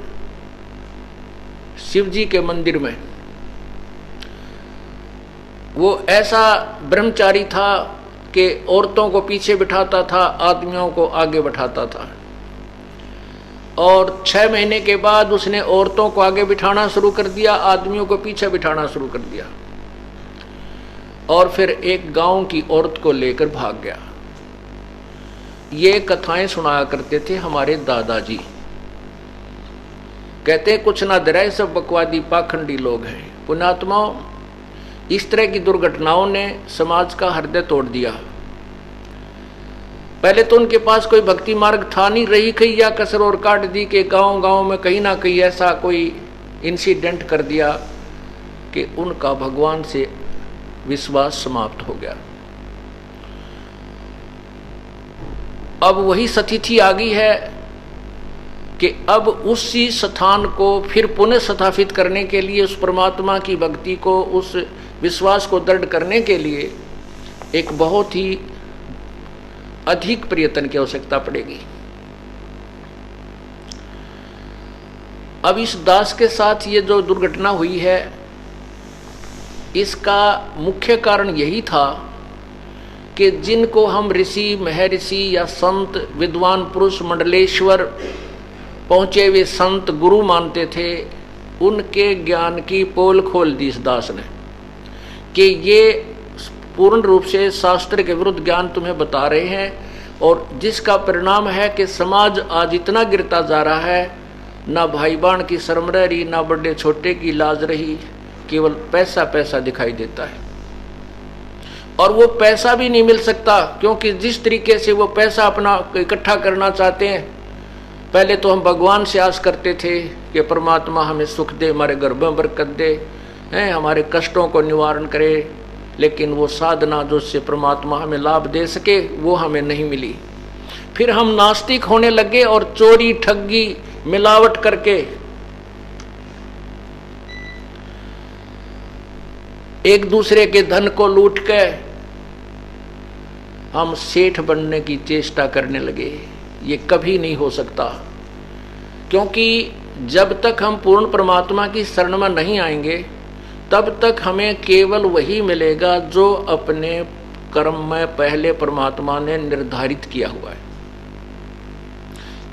B: शिव जी के मंदिर में। वो ऐसा ब्रह्मचारी था कि औरतों को पीछे बिठाता था, आदमियों को आगे बैठाता था। और 6 महीने के बाद उसने औरतों को आगे बिठाना शुरू कर दिया, आदमियों को पीछे बिठाना शुरू कर दिया। और फिर एक गांव की औरत को लेकर भाग गया। ये कथाएं सुनाया करते थे हमारे दादाजी। कहते कुछ ना डराए, सब बकवादी पाखंडी लोग हैं। पुण्यात्माओं, इस तरह की दुर्घटनाओं ने समाज का हृदय तोड़ दिया। पहले तो उनके पास कोई भक्ति मार्ग था नहीं, रही कहीं या कसर और काट दी कि गांव गांव में कहीं ना कहीं ऐसा कोई इंसिडेंट कर दिया कि उनका भगवान से विश्वास समाप्त हो गया। अब वही स्थिति आ गई है कि अब उसी स्थान को फिर पुनः स्थापित करने के लिए, उस परमात्मा की भक्ति को, उस विश्वास को दृढ़ करने के लिए एक बहुत ही अधिक प्रयत्न की आवश्यकता पड़ेगी। अब इस दास के साथ ये जो दुर्घटना हुई है, इसका मुख्य कारण यही था कि जिनको हम ऋषि महर्षि या संत विद्वान पुरुष मंडलेश्वर पहुंचे हुए संत गुरु मानते थे, उनके ज्ञान की पोल खोल दी इस दास ने कि ये पूर्ण रूप से शास्त्र के विरुद्ध ज्ञान तुम्हें बता रहे हैं, और जिसका परिणाम है कि समाज आज इतना गिरता जा रहा है, ना भाई बहन की शर्म रही, ना बड़े छोटे की लाज रही, केवल पैसा पैसा दिखाई देता है। और वो पैसा भी नहीं मिल सकता, क्योंकि जिस तरीके से वो पैसा अपना इकट्ठा करना चाहते हैं, पहले तो हम भगवान से आस करते थे कि परमात्मा हमें सुख दे, हमारे घर में बरकत दे, हमारे कष्टों को निवारण करे, लेकिन वो साधना जो उससे परमात्मा हमें लाभ दे सके वो हमें नहीं मिली। फिर हम नास्तिक होने लगे और चोरी ठगी मिलावट करके एक दूसरे के धन को लूट के हम सेठ बनने की चेष्टा करने लगे। ये कभी नहीं हो सकता, क्योंकि जब तक हम पूर्ण परमात्मा की शरण में नहीं आएंगे तब तक हमें केवल वही मिलेगा जो अपने कर्म में पहले परमात्मा ने निर्धारित किया हुआ है।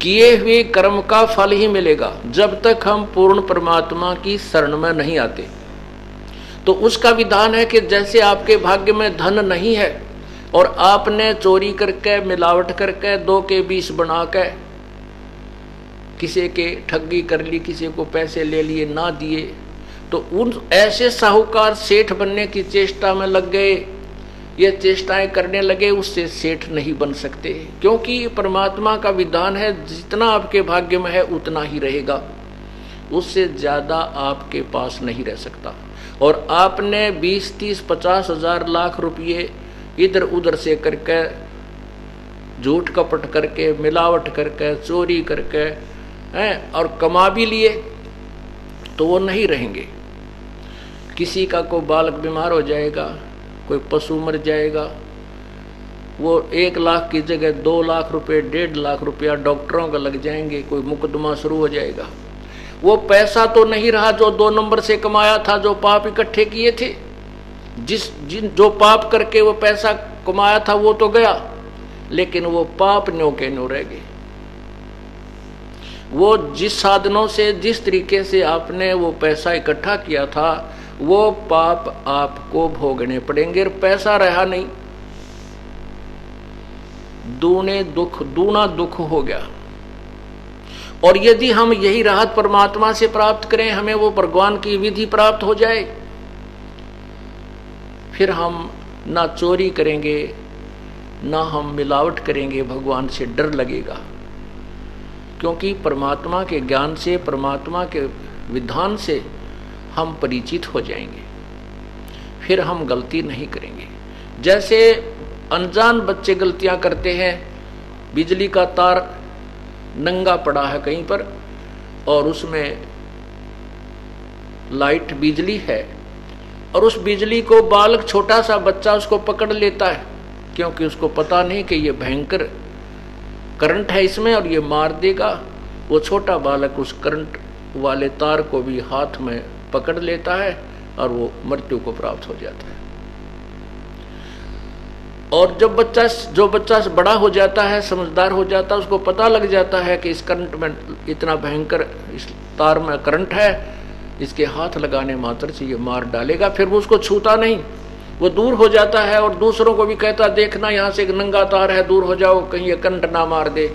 B: किए हुए कर्म का फल ही मिलेगा जब तक हम पूर्ण परमात्मा की शरण में नहीं आते। तो उसका विधान है कि जैसे आपके भाग्य में धन नहीं है और आपने चोरी करके मिलावट करके 2 के 20 बना के किसी के ठगी कर ली, किसी को पैसे ले लिए ना दिए, तो उन ऐसे साहूकार सेठ बनने की चेष्टा में लग गए। ये चेष्टाएं करने लगे, उससे सेठ नहीं बन सकते, क्योंकि परमात्मा का विधान है जितना आपके भाग्य में है उतना ही रहेगा, उससे ज्यादा आपके पास नहीं रह सकता। और आपने 20, 30, 50 हजार लाख रुपये इधर उधर से करके, झूठ कपट करके, मिलावट करके, चोरी करके हैं और कमा भी लिए, तो वो नहीं रहेंगे। किसी का कोई बालक बीमार हो जाएगा, कोई पशु मर जाएगा, वो 1 लाख की जगह 2 लाख रुपए, 1.5 लाख रुपया डॉक्टरों का लग जाएंगे, कोई मुकदमा शुरू हो जाएगा। वो पैसा तो नहीं रहा जो 2 नंबर से कमाया था, जो पाप इकट्ठे किए थे। जो पाप करके वो पैसा कमाया था वो तो गया, लेकिन वो पाप न्यों के न्यों रह गए। वो जिस साधनों से, जिस तरीके से आपने वो पैसा इकट्ठा किया था, वो पाप आपको भोगने पड़ेंगे। पैसा रहा नहीं, दूना दुख हो गया। और यदि हम यही राहत परमात्मा से प्राप्त करें, हमें वो भगवान की विधि प्राप्त हो जाए, फिर हम ना चोरी करेंगे, ना हम मिलावट करेंगे, भगवान से डर लगेगा। क्योंकि परमात्मा के ज्ञान से, परमात्मा के विधान से हम परिचित हो जाएंगे, फिर हम गलती नहीं करेंगे। जैसे अनजान बच्चे गलतियां करते हैं, बिजली का तार नंगा पड़ा है कहीं पर और उसमें लाइट बिजली है, और उस बिजली को बालक, छोटा सा बच्चा उसको पकड़ लेता है, क्योंकि उसको पता नहीं कि ये भयंकर करंट है इसमें और ये मार देगा। वो छोटा बालक उस करंट वाले तार को भी हाथ में पकड़ लेता है और वो मृत्यु को प्राप्त हो जाता है। और जो बच्चा बड़ा हो जाता है, समझदार हो जाता है, उसको पता लग जाता है कि इस करंट में इतना भयंकर, इस तार में करंट है, इसके हाथ लगाने मात्र से ये मार डालेगा। फिर वो उसको छूता नहीं, वो दूर हो जाता है और दूसरों को भी कहता, देखना यहाँ से एक नंगा तार है, दूर हो जाओ, कहीं ये करंट ना मार दे।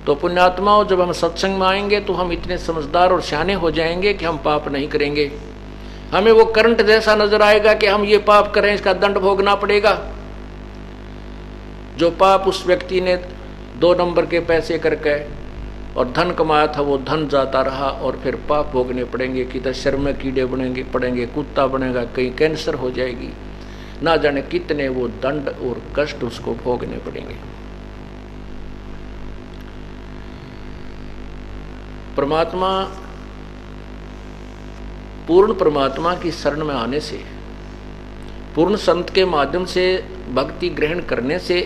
B: तो पुण्यात्माओं, जब हम सत्संग में आएंगे तो हम इतने समझदार और सियाने हो जाएंगे कि हम पाप नहीं करेंगे। हमें वो करंट जैसा नजर आएगा कि हम ये पाप करें, इसका दंड भोगना पड़ेगा। जो पाप उस व्यक्ति ने 2 नंबर के पैसे करके और धन कमाया था, वो धन जाता रहा और फिर पाप भोगने पड़ेंगे। किधर शर्म में कीड़े पड़ेंगे, कुत्ता बनेगा, कहीं कैंसर हो जाएगी, ना जाने कितने वो दंड और कष्ट उसको भोगने पड़ेंगे। परमात्मा, पूर्ण परमात्मा की शरण में आने से, पूर्ण संत के माध्यम से भक्ति ग्रहण करने से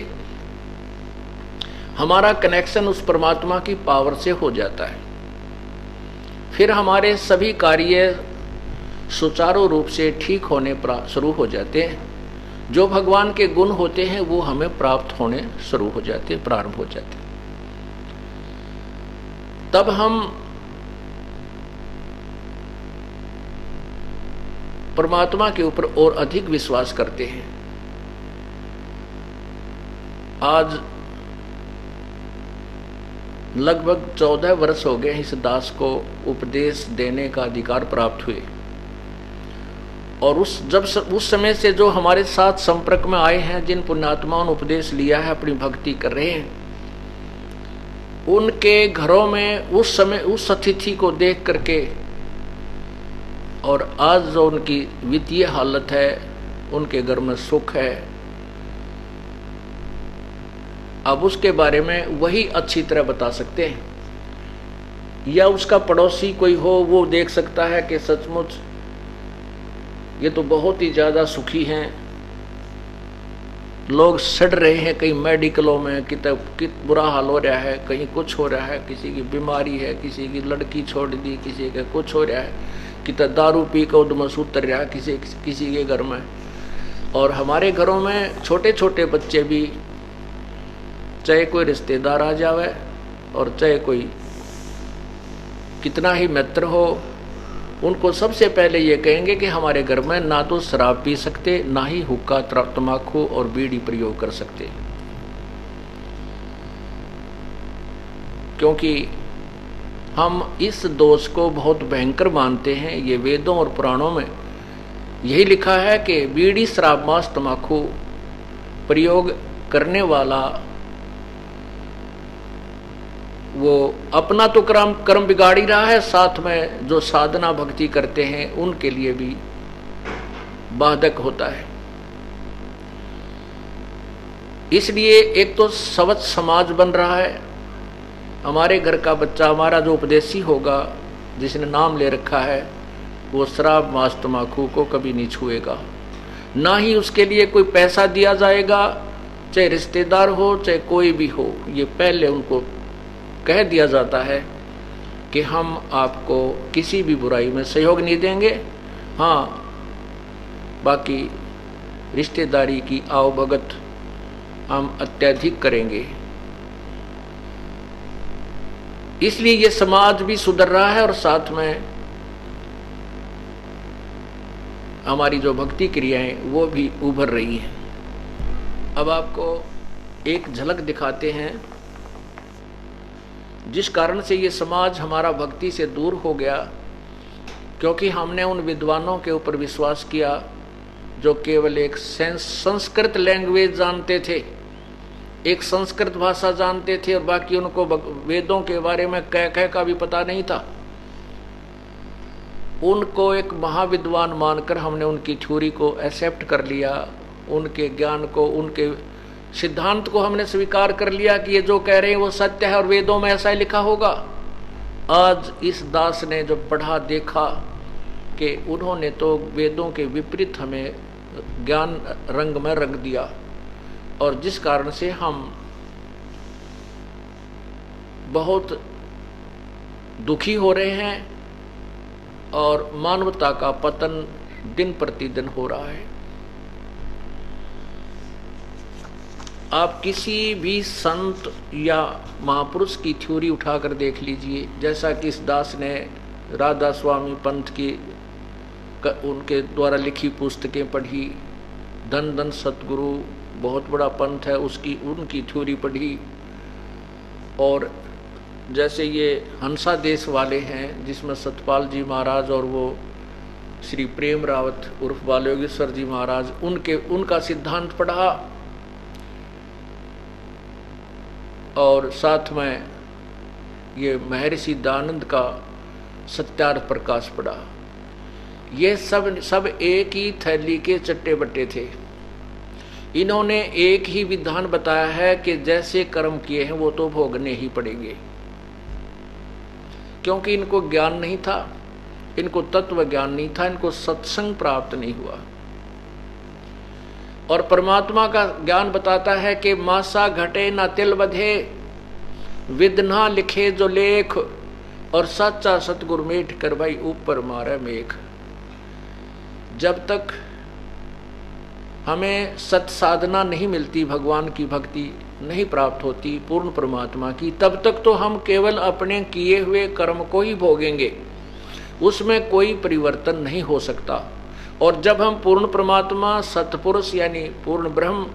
B: हमारा कनेक्शन उस परमात्मा की पावर से हो जाता है। फिर हमारे सभी कार्य सुचारू रूप से ठीक होने शुरू हो जाते हैं। जो भगवान के गुण होते हैं वो हमें प्राप्त होने शुरू हो जाते, प्रारंभ हो जाते। तब हम परमात्मा के ऊपर और अधिक विश्वास करते हैं। आज लगभग 14 वर्ष हो गए इस दास को उपदेश देने का अधिकार प्राप्त हुए, और उस समय से जो हमारे साथ संपर्क में आए हैं, जिन पुण्यात्माओं ने उपदेश लिया है, अपनी भक्ति कर रहे हैं, उनके घरों में उस समय उस अतिथि को देख करके और आज जो उनकी वित्तीय हालत है, उनके घर में सुख है, अब उसके बारे में वही अच्छी तरह बता सकते हैं, या उसका पड़ोसी कोई हो वो देख सकता है कि सचमुच ये तो बहुत ही ज्यादा सुखी हैं, लोग सड़ रहे हैं कहीं मेडिकलों में, कित बुरा हाल हो रहा है, कहीं कुछ हो रहा है, किसी की बीमारी है, किसी की लड़की छोड़ दी, किसी का कुछ हो रहा है, कितना दारू पी कर उधमस उतर रहा है किसी के घर में। और हमारे घरों में छोटे छोटे बच्चे भी, चाहे कोई रिश्तेदार आ जावे और चाहे कोई कितना ही मित्र हो, उनको सबसे पहले ये कहेंगे कि हमारे घर में ना तो शराब पी सकते, ना ही हुक्का, तंबाकू और बीड़ी प्रयोग कर सकते, क्योंकि हम इस दोष को बहुत भयंकर मानते हैं। ये वेदों और पुराणों में यही लिखा है कि बीड़ी, शराब, मांस, तंबाकू प्रयोग करने वाला वो अपना तो कर्म बिगाड़ ही रहा है, साथ में जो साधना भक्ति करते हैं उनके लिए भी बाधक होता है। इसलिए एक तो स्वच्छ समाज बन रहा है, हमारे घर का बच्चा, हमारा जो उपदेशी होगा जिसने नाम ले रखा है, वो शराब, मांस, तंबाकू को कभी नहीं छुएगा, ना ही उसके लिए कोई पैसा दिया जाएगा, चाहे रिश्तेदार हो चाहे कोई भी हो। ये पहले उनको कह दिया जाता है कि हम आपको किसी भी बुराई में सहयोग नहीं देंगे, हाँ बाकी रिश्तेदारी की आवभगत हम अत्यधिक करेंगे। इसलिए ये समाज भी सुधर रहा है और साथ में हमारी जो भक्ति क्रियाएं वो भी उभर रही हैं। अब आपको एक झलक दिखाते हैं जिस कारण से ये समाज हमारा भक्ति से दूर हो गया, क्योंकि हमने उन विद्वानों के ऊपर विश्वास किया जो केवल एक संस्कृत लैंग्वेज जानते थे, एक संस्कृत भाषा जानते थे, और बाकी उनको वेदों के बारे में कह का भी पता नहीं था। उनको एक महाविद्वान मानकर हमने उनकी थ्योरी को एक्सेप्ट कर लिया, उनके ज्ञान को, उनके सिद्धांत को हमने स्वीकार कर लिया कि ये जो कह रहे हैं वो सत्य है और वेदों में ऐसा ही लिखा होगा। आज इस दास ने जब पढ़ा, देखा कि उन्होंने तो वेदों के विपरीत हमें ज्ञान रंग में रंग दिया, और जिस कारण से हम बहुत दुखी हो रहे हैं और मानवता का पतन दिन प्रतिदिन हो रहा है। आप किसी भी संत या महापुरुष की थ्योरी उठाकर देख लीजिए, जैसा कि इस दास ने राधा स्वामी पंथ की उनके द्वारा लिखी पुस्तकें पढ़ी, धन धन सतगुरु बहुत बड़ा पंथ है उनकी थ्योरी पढ़ी, और जैसे ये हंसा देश वाले हैं जिसमें सतपाल जी महाराज और वो श्री प्रेम रावत उर्फ बालयोगेश्वर जी महाराज, उनका सिद्धांत पढ़ा, और साथ में ये महर्षि दयानंद का सत्यार्थ प्रकाश पढ़ा। ये सब एक ही थैली के चट्टे बट्टे थे। इन्होंने एक ही विधान बताया है कि जैसे कर्म किए हैं वो तो भोगने ही पड़ेंगे, क्योंकि इनको ज्ञान नहीं था, इनको तत्व ज्ञान नहीं था, इनको सत्संग प्राप्त नहीं हुआ। और परमात्मा का ज्ञान बताता है कि मासा घटे ना तिल बधे, विद्ना लिखे जो लेख, और सच्चा सतगुरु मेठ कर भाई ऊपर मारे मेघ। जब तक हमें सत साधना नहीं मिलती, भगवान की भक्ति नहीं प्राप्त होती पूर्ण परमात्मा की, तब तक तो हम केवल अपने किए हुए कर्म को ही भोगेंगे, उसमें कोई परिवर्तन नहीं हो सकता। और जब हम पूर्ण परमात्मा सतपुरुष यानी पूर्ण ब्रह्म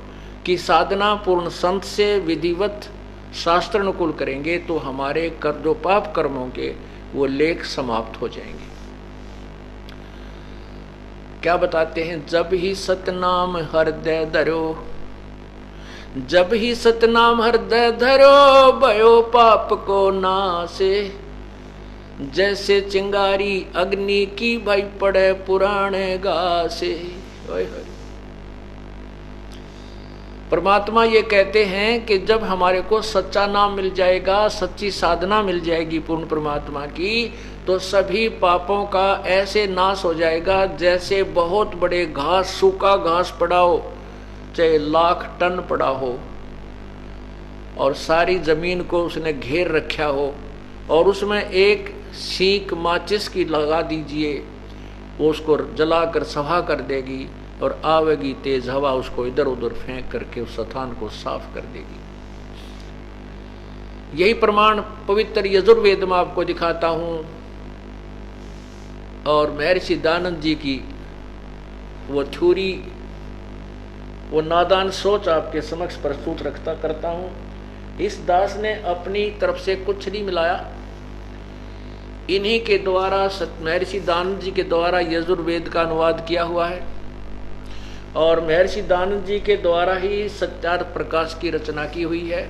B: की साधना पूर्ण संत से विधिवत शास्त्र अनुकूल करेंगे तो हमारे जो पाप कर्मों के वो लेख समाप्त हो जाएंगे। क्या बताते हैं? जब ही सतनाम हृदय धरो, जब ही सतनाम हृदय धरो, भयो पाप को नासे, जैसे चिंगारी अग्नि की भाई पड़े पुराने घासे। परमात्मा ये कहते हैं कि जब हमारे को सच्चा नाम मिल जाएगा, सच्ची साधना मिल जाएगी पूर्ण परमात्मा की, तो सभी पापों का ऐसे नाश हो जाएगा जैसे बहुत बड़े घास, सूखा घास पड़ा हो, चाहे 1,00,000 टन पड़ा हो, और सारी जमीन को उसने घेर रखा हो, और उसमें एक सीख माचिस की लगा दीजिए, वो उसको जलाकर सफा कर देगी, और आवेगी तेज हवा उसको इधर उधर फेंक करके उस स्थान को साफ कर देगी। यही प्रमाण पवित्र यजुर्वेद में आपको दिखाता हूं, और महर्षि दयानंद जी की वो थ्योरी, वो नादान सोच आपके समक्ष प्रस्तुत करता हूं। इस दास ने अपनी तरफ से कुछ नहीं मिलाया, इन्हीं के द्वारा महर्षि दयानंद जी के द्वारा यजुर्वेद का अनुवाद किया हुआ है, और महर्षि दयानंद जी के द्वारा ही सत्यार्थ प्रकाश की रचना की हुई है।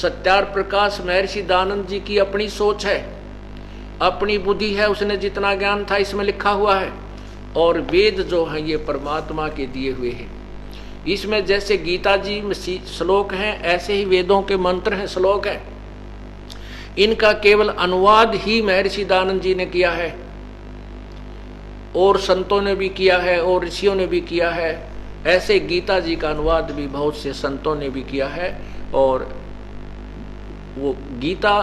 B: सत्यार्थ प्रकाश महर्षि दयानंद जी की अपनी सोच है, अपनी बुद्धि है, उसने जितना ज्ञान था इसमें लिखा हुआ है, और वेद जो हैं ये परमात्मा के दिए हुए हैं। इसमें जैसे गीता जी में श्लोक हैं, ऐसे ही वेदों के मंत्र हैं, श्लोक हैं। इनका केवल अनुवाद ही महर्षि दयानंद जी ने किया है, और संतों ने भी किया है, और ऋषियों ने भी किया है। ऐसे गीता जी का अनुवाद भी बहुत से संतों ने भी किया है, और वो गीता,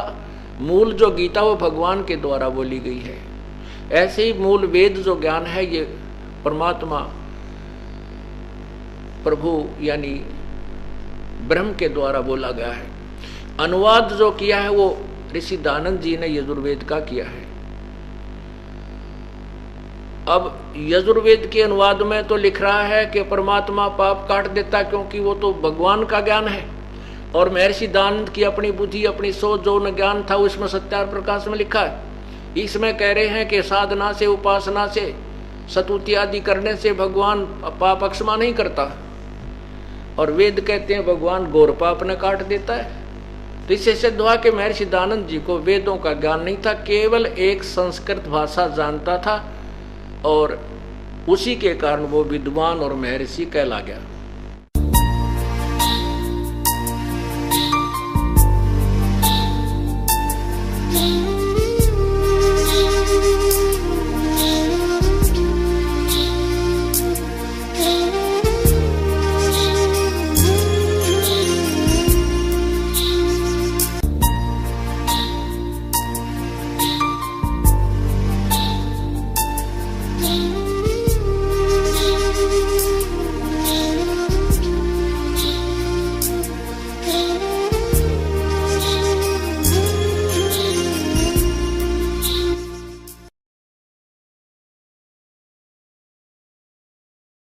B: मूल जो गीता वो भगवान के द्वारा बोली गई है। ऐसे ही मूल वेद जो ज्ञान है ये परमात्मा प्रभु यानी ब्रह्म के द्वारा बोला गया है। अनुवाद जो किया है वो ऋषि दयानंद जी ने यजुर्वेद का किया है। अब यजुर्वेद के अनुवाद में तो लिख रहा है कि परमात्मा पाप काट देता, क्योंकि वो तो भगवान का ज्ञान है, और महर्षि दयानंद की अपनी बुद्धि, अपनी सोच, जो न ज्ञान था उसमें सत्यार्थ प्रकाश में लिखा है। इसमें कह रहे हैं कि साधना से, उपासना से, स्तुति आदि करने से भगवान पाप अक्षमा नहीं करता, और वेद कहते हैं भगवान घोर पाप ने काट देता है। तो इससे सिद्ध हुआ कि महर्षि दयानंद जी को वेदों का ज्ञान नहीं था, केवल एक संस्कृत भाषा जानता था, और उसी के कारण वो विद्वान और महर्षि कहला गया।